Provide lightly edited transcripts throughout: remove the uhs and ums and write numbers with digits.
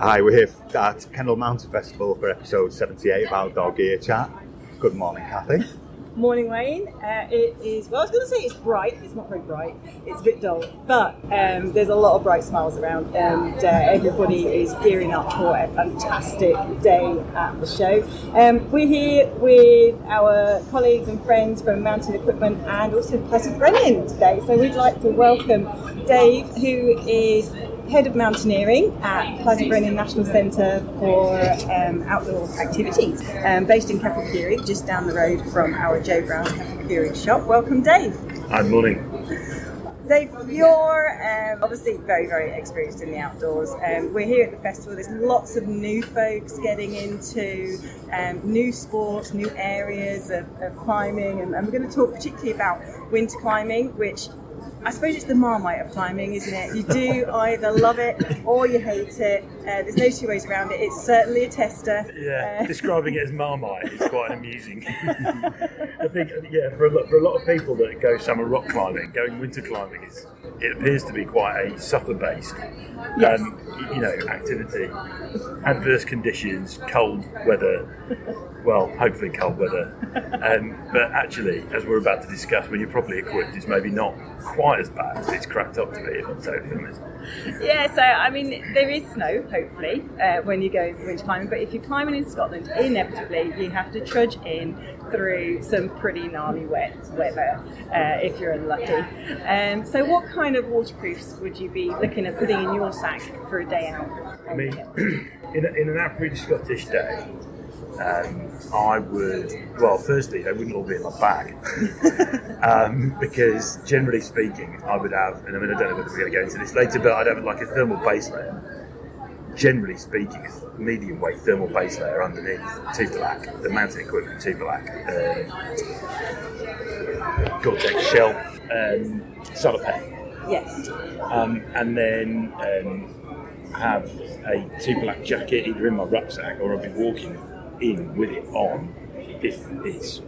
Hi, we're here at Kendal Mountain Festival for episode 78 of Outdoor Gear Chat. Good morning, Cathy. Morning, Wayne. It is, well, I was going to say it's bright. It's not very bright. It's a bit dull. But there's a lot of bright smiles around, and everybody is gearing up for a fantastic day at the show. We're here with our colleagues and friends from Mountain Equipment and also Plas Y Brenin today. So we'd like to welcome Dave, who is Head of Mountaineering at Plas Y Brenin National Centre for Outdoor Activities, based in Cathy, just down the road from our Joe Brown's Cathy shop. Welcome, Dave. Hi, morning. Dave, you're obviously very, very experienced in the outdoors. We're here at the festival. There's lots of new folks getting into new sports, new areas of climbing, and we're going to talk particularly about winter climbing, which I suppose it's the Marmite of climbing, isn't it? You do either love it or you hate it. There's no two ways around it. It's certainly a tester. Yeah, describing it as Marmite is quite amusing. I think, for a lot of people that go summer rock climbing, going winter climbing it appears to be quite a suffer-based activity. Adverse conditions, cold weather. Well, hopefully cold weather. But actually, as we're about to discuss, when you're properly equipped, it's maybe not quite as bad as it's cracked up to be, if I'm totally honest. Yeah, so I mean, there is snow, hopefully, when you go winter climbing, but if you're climbing in Scotland, inevitably you have to trudge in through some pretty gnarly wet weather, if you're unlucky. So what kind of waterproofs would you be looking at putting in your sack for a day out? I mean, in an average Scottish day, I would, firstly, they wouldn't all be in my bag. Because generally speaking, I would have, and I mean, I don't know whether we're going to go into this later, but I'd have like a thermal base layer. Generally speaking, a medium weight thermal base layer underneath, 2 black, the Mountain Equipment 2 black, Gore-Tex shell, solar pen. Yes. And then have a 2 black jacket either in my rucksack or I'll be walking in with it on if it's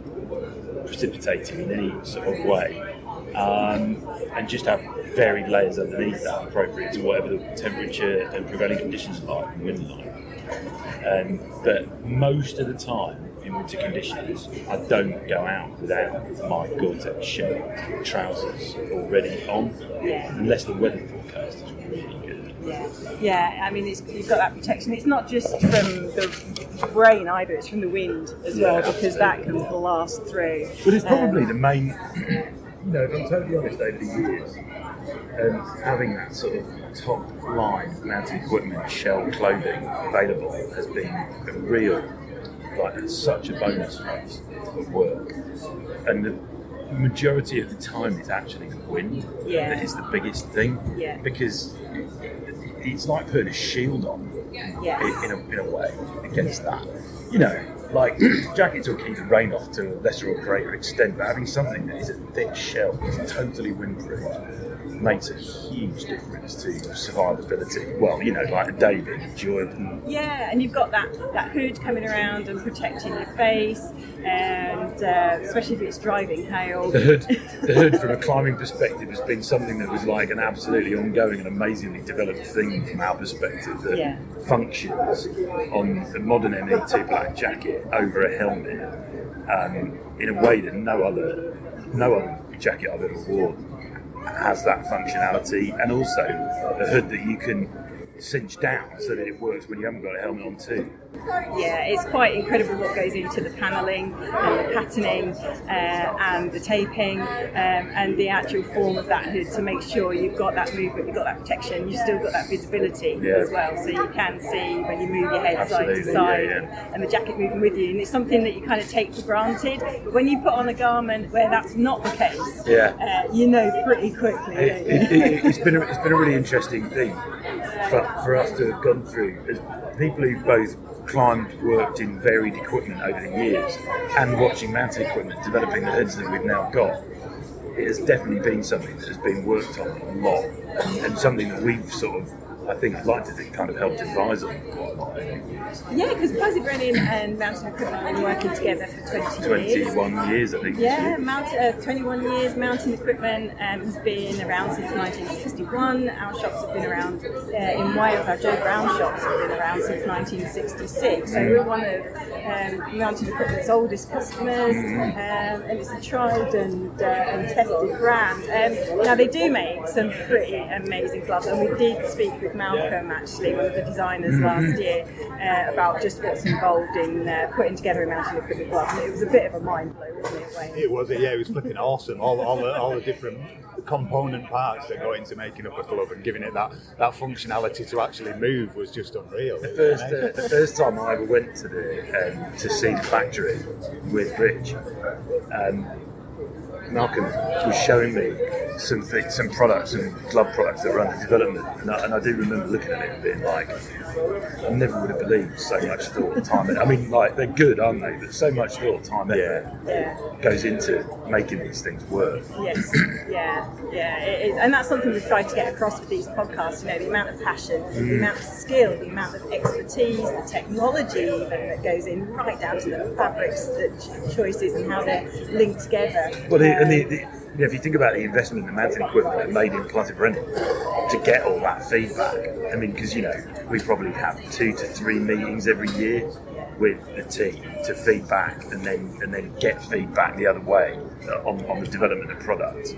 precipitating in any sort of way, and just have varied layers underneath that appropriate to whatever the temperature and prevailing conditions are like and wind like. But most of the time in winter conditions I don't go out without my Gore-Tex shirt, trousers already on, unless the weather forecast is really good. Yeah. I mean, you've got that protection. It's not just from the rain either; it's from the wind as well, because that can blast through. But it's probably the main. If I'm totally honest, over the years, having that sort of top line Mountain Equipment shell clothing available has been a real, such a bonus for us at work, and the majority of the time it's actually the wind that is the biggest thing, because it's like putting a shield on in a way against that. Like jackets will keep the rain off to a lesser or greater extent, but having something that is a thick shell, is totally windproof, makes a huge difference to survivability. Well, like a day being enjoyable. Yeah, and you've got that hood coming around and protecting your face, and especially if it's driving hail. The hood from a climbing perspective has been something that was like an absolutely ongoing and amazingly developed thing from our perspective that functions on a modern ME2 black jacket over a helmet in a way that no other jacket I've ever worn has that functionality, and also a hood that you can cinch down so that it works when you haven't got a helmet on too. Yeah, it's quite incredible what goes into the panelling and the patterning and the taping and the actual form of that hood to make sure you've got that movement, you've got that protection, you've still got that visibility as well, so you can see when you move your head side to side and the jacket moving with you, and it's something that you kind of take for granted, but when you put on a garment where that's not the case, you know pretty quickly. It's been a really interesting thing for us to have gone through as people who've both climbed, worked in varied equipment over the years, and watching Mountain Equipment developing the hoods that we've now got. It has definitely been something that has been worked on a lot, and something that we've sort of I think I'd like to think kind of helped advise on quite a lot. Yeah, because Plas Y Brenin and Mountain Equipment have been working together for 20 years. 21 years, I think. Yeah, 21 years. Mountain Equipment has been around since 1961. Our shops have been around in Wales. Our Joe Brown shops have been around since 1966. So we're one of Mountain Equipment's oldest customers, and it's a tried and tested brand. Now they do make some pretty amazing gloves, and we did speak with Malcolm, actually, one of the designers last year, about just what's involved in putting together a Mountain Equipment glove. And it was a bit of a mind blow, wasn't it, Wayne? It was, yeah, it was flipping awesome. All the different component parts that go into making up a glove and giving it that functionality to actually move was just unreal. The first time I ever went to to see the factory with Rich, Malcolm was showing me some products and glove products that were under development, and I do remember looking at it and being like, I never would have believed so much thought, time. I mean, like, they're good, aren't they? But so much thought, time, effort goes into making these things work. Yes, yeah, it is, and that's something we've tried to get across with these podcasts. You know, the amount of passion, the amount of skill, the amount of expertise, the technology even that goes in, right down to the fabrics, the choices, and how they're linked together. Well, if you think about the investment in the mountain equipment that made in Plas Y Brenin to get all that feedback, I mean, because, you know, we probably have 2 to 3 meetings every year with the team to feedback and then get feedback the other way on the development of product,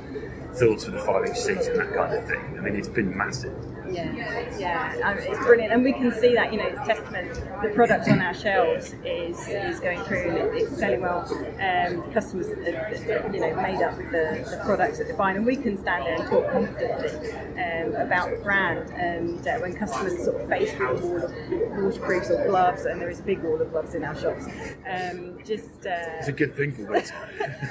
thoughts for the following season, that kind of thing. I mean, it's been massive. Yeah, it's brilliant, and we can see that, you know, it's testament. The product on our shelves is going through, and it's selling well. Customers are, you know, made up with the products that they're buying, and we can stand there and talk confidently about the brand. And when customers are sort of faced with a wall of waterproofs or gloves, and there is a big wall of gloves in our shops, it's a good thing for winter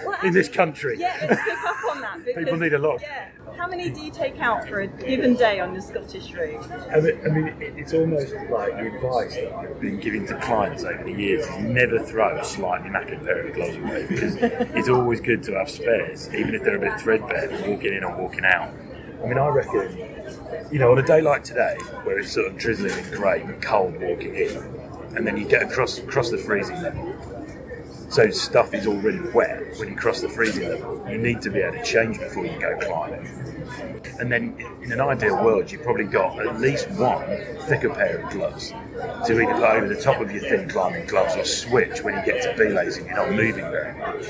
well, in this country. Yeah, let's pick up on that. Because, people need a lot. Yeah. How many do you take out for a given day on the Scottish route? I mean, it's almost like the advice that I've been giving to clients over the years is never throw a slightly knackered pair of gloves away, because it's always good to have spares, even if they're a bit threadbare, for walking in or walking out. I mean, I reckon, you know, on a day like today, where it's sort of drizzling and grey and cold walking in, and then you get across the freezing level, so stuff is already wet when you cross the freezing level. You need to be able to change before you go climbing. And then in an ideal world, you've probably got at least one thicker pair of gloves to either put over the top of your thin climbing gloves or switch when you get to belays and you're not moving very much.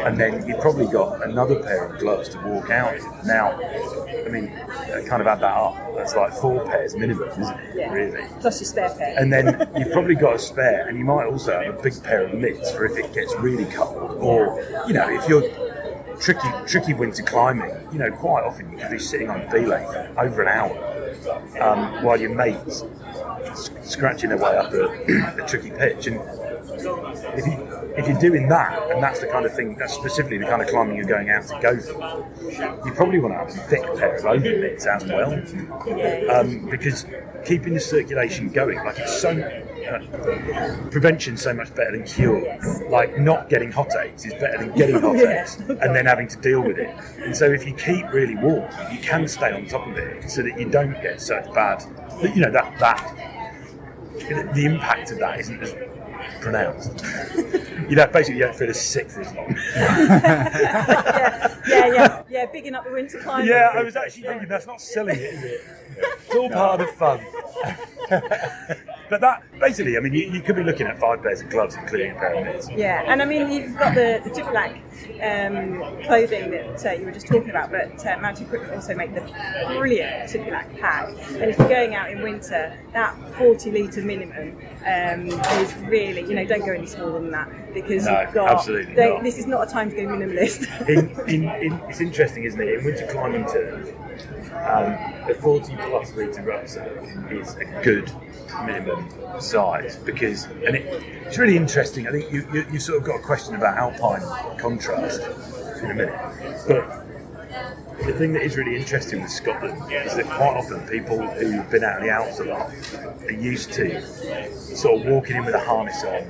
And then you've probably got another pair of gloves to walk out in. Now, I mean, kind of add that up. That's like 4 pairs minimum, isn't it? Yeah. Really. Plus your spare pair. And then you've probably got a spare, and you might also have a big pair of mitts for if it gets really cold, or, you know, if you're tricky winter climbing, you know, quite often you can be sitting on belay for over an hour while your mates scratching their way up a tricky pitch. And if you're doing that, and that's the kind of thing, that's specifically the kind of climbing you're going out to go for, you probably want to have a thick pair of over mitts as well, because keeping the circulation going, like, it's so prevention's so much better than cure. Like, not getting hot aches is better than getting hot aches and then having to deal with it. And so if you keep really warm, you can stay on top of it so that you don't get such bad, you know, that the impact of that isn't as pronounced. You know, basically you don't feel as sick for as long. Yeah, bigging up the winter climate. Yeah, I was actually thinking that's not selling it, is it? It's all part of the fun. But that, basically, I mean, you could be looking at 5 pairs of gloves, including a pair of mitts. Yeah, and I mean, you've got the Tic-Tac clothing that you were just talking about, but Mountain Equipment also make the brilliant Tic-Tac pack. And if you're going out in winter, that 40 litre minimum is really, you know, don't go any smaller than that, because you've got, absolutely not. This is not a time to go minimalist. It's interesting, isn't it? In winter climbing terms, a 40 plus litre rucksack is a good minimum size, because, and it's really interesting. I think you sort of got a question about alpine contrast in a minute, but the thing that is really interesting with Scotland is that quite often people who've been out of the Alps a lot are used to sort of walking in with a harness on,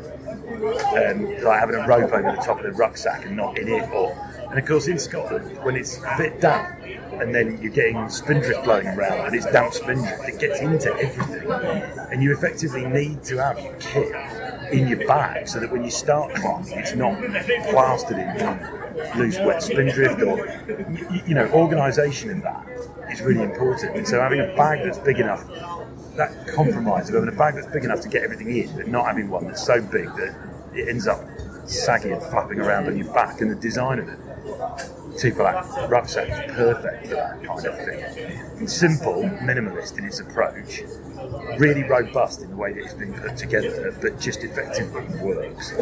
like having a rope over the top of the rucksack and not in it, or And of course, in Scotland, when it's a bit damp, and then you're getting spindrift blowing around, and it's damp spindrift, it gets into everything. And you effectively need to have kit in your bag so that when you start climbing, it's not plastered in loose, wet spindrift, or, you know, organisation in that is really important. And so having a bag that's big enough, that compromise of having a bag that's big enough to get everything in, but not having one that's so big that it ends up saggy and flapping around on your back, and the design of it. Two-black rucksack is perfect for that kind of thing. It's simple, minimalist in its approach, really robust in the way that it's been put together, but just effectively works.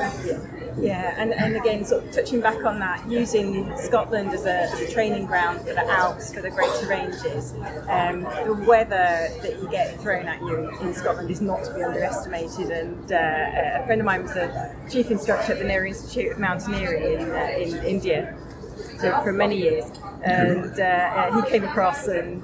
Yeah, and again, sort of touching back on that, using Scotland as a training ground for the Alps, for the greater ranges, the weather that you get thrown at you in Scotland is not to be underestimated. And a friend of mine was a chief instructor at the Nehru Institute of Mountaineering in India for many years, and he came across and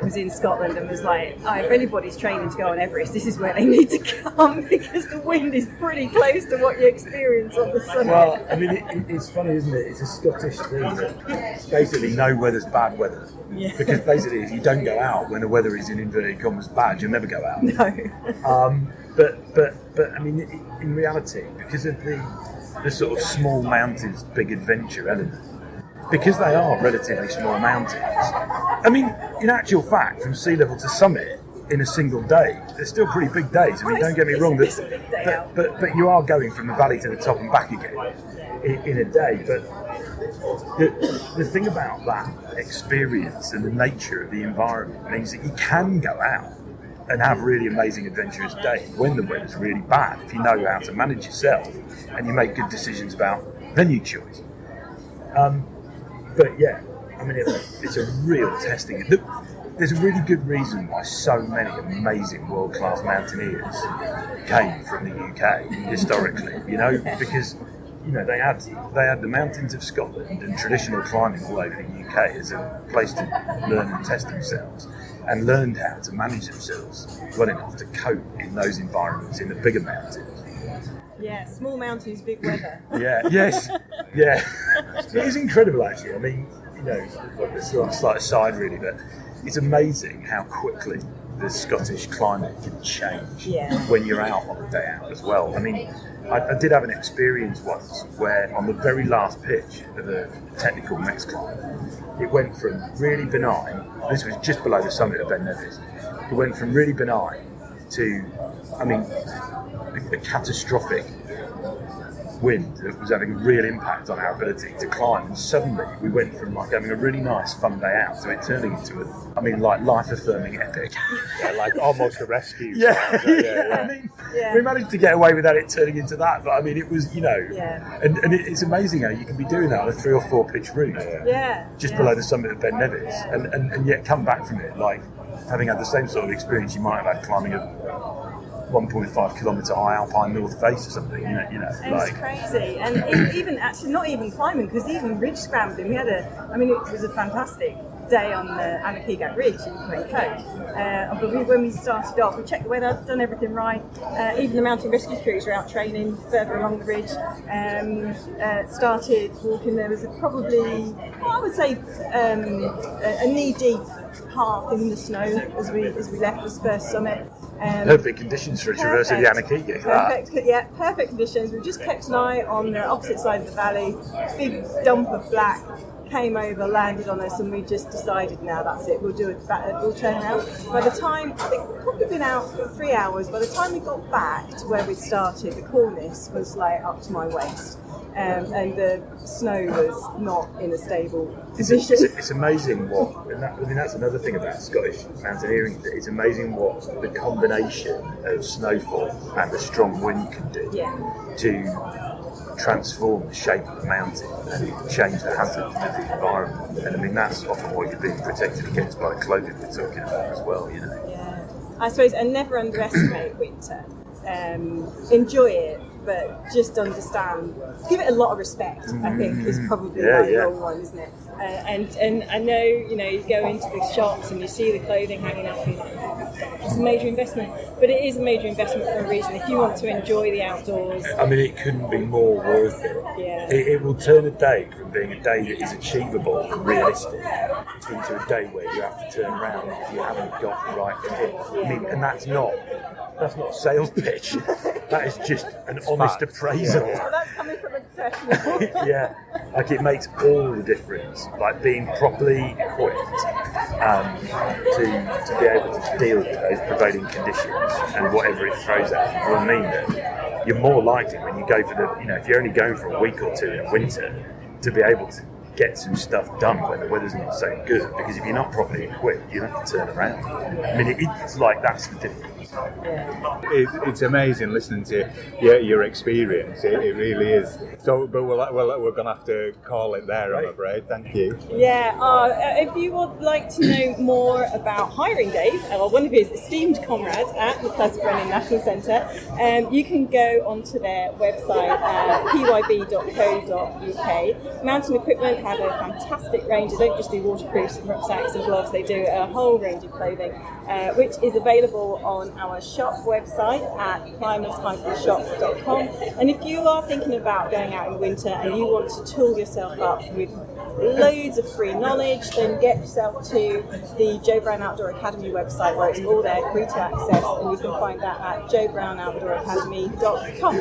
was in Scotland and was like, if anybody's training to go on Everest, this is where they need to come, because the wind is pretty close to what you experience on the summit. Well, I mean, it's funny, isn't it? It's a Scottish thing that basically no weather's bad weather. Yeah. Because basically, if you don't go out when the weather is in inverted commas bad, you'll never go out. No. But I mean, in reality, because of the sort of small mountains, big adventure element, because they are relatively small mountains, I mean, in actual fact, from sea level to summit in a single day, they're still pretty big days. I mean, don't get me wrong, but you are going from the valley to the top and back again in a day. But the thing about that experience and the nature of the environment means that you can go out and have really amazing adventurous days when the weather's really bad, if you know how to manage yourself and you make good decisions about venue choice. But yeah, I mean, it's a real testing. There's a really good reason why so many amazing world-class mountaineers came from the UK historically, you know, because, you know, they had the mountains of Scotland and traditional climbing all over the UK as a place to learn and test themselves, and learned how to manage themselves well enough to cope in those environments in the bigger mountains. Yeah, small mountains, big weather. Yeah, yes, yeah. It is incredible, actually. I mean, you know, it's a slight aside really, but it's amazing how quickly the Scottish climate can change when you're out on the day out as well. I mean, I did have an experience once where on the very last pitch of a technical mixed climb, it went from really benign, this was just below the summit of Ben Nevis, it went from really benign to, I mean, a catastrophic wind that was having a real impact on our ability to climb, and suddenly we went from like having a really nice fun day out to it turning into like life-affirming epic. Yeah, like almost a rescue. I mean, we managed to get away without it turning into that, but I mean, it was, you know, and it's amazing how you can be doing that on a 3 or 4 pitch route, just below the summit of Ben Nevis, and yet come back from it like having had the same sort of experience you might have had climbing a 1.5 kilometre high alpine north face or something, you know, and like, it's crazy. And even actually not even climbing, because even ridge scrambling, it was a fantastic day on the Anakeegat Ridge in Glencoe. But when we started off, we checked the weather, done everything right. Even the mountain rescue crews were out training further along the ridge. Started walking. There was probably, I would say, a knee-deep path in the snow as we left this first summit. Perfect conditions for a traverse of the Anakeegat. Perfect conditions. We just kept an eye on the opposite side of the valley. Big dump of black came over, landed on us, and we just decided, now that's it. We'll turn around. By the time, I think we'd probably been out for 3 hours. By the time we got back to where we'd started, the coolness was like up to my waist. And the snow was not in a stable position. It's amazing that's another thing about Scottish mountaineering. It's amazing what the combination of snowfall and the strong wind can do to transform the shape of the mountain and change the hazard of the environment. And I mean, that's often what you're being protected against by the clothing we're talking about as well, you know. Yeah, I suppose, and never underestimate winter. Enjoy it, but just understand, give it a lot of respect, I think, is probably the wrong one, isn't it? And I know, you know, you go into the shops and you see the clothing hanging up, you know, a major investment, but it is a major investment for a reason. If you want to enjoy the outdoors, I mean, it couldn't be more worth it. Yeah. It will turn a day from being a day that is achievable and realistic into a day where you have to turn around if you haven't got the right kit. I mean, and that's not a sales pitch. That is just an honest appraisal. well, that's coming from a professional. Yeah, like it makes all the difference. Like being properly equipped to be able to deal with those prevailing conditions and whatever it throws at you will mean that you're more likely when you go for the, if you're only going for a week or two in winter, to be able to get some stuff done when the weather's not so good, because if you're not properly equipped, you have to turn around. I mean, it's like that's the difference. It's amazing listening to your experience. It really is. So, but we're going to have to call it there, I'm afraid. Thank you. Yeah. If you would like to know more about hiring Dave, one of his esteemed comrades at the Plas Y Brenin National Centre, you can go onto their website, pyb.co.uk. Mountain Equipment have a fantastic range. They don't just do waterproofs and rucksacks and gloves, they do a whole range of clothing, which is available on our shop website at climbers-shop.com. And if you are thinking about going out in winter and you want to tool yourself up with loads of free knowledge, then get yourself to the Joe Brown Outdoor Academy website, where it's all there, free to access, and you can find that at joebrownoutdooracademy.com.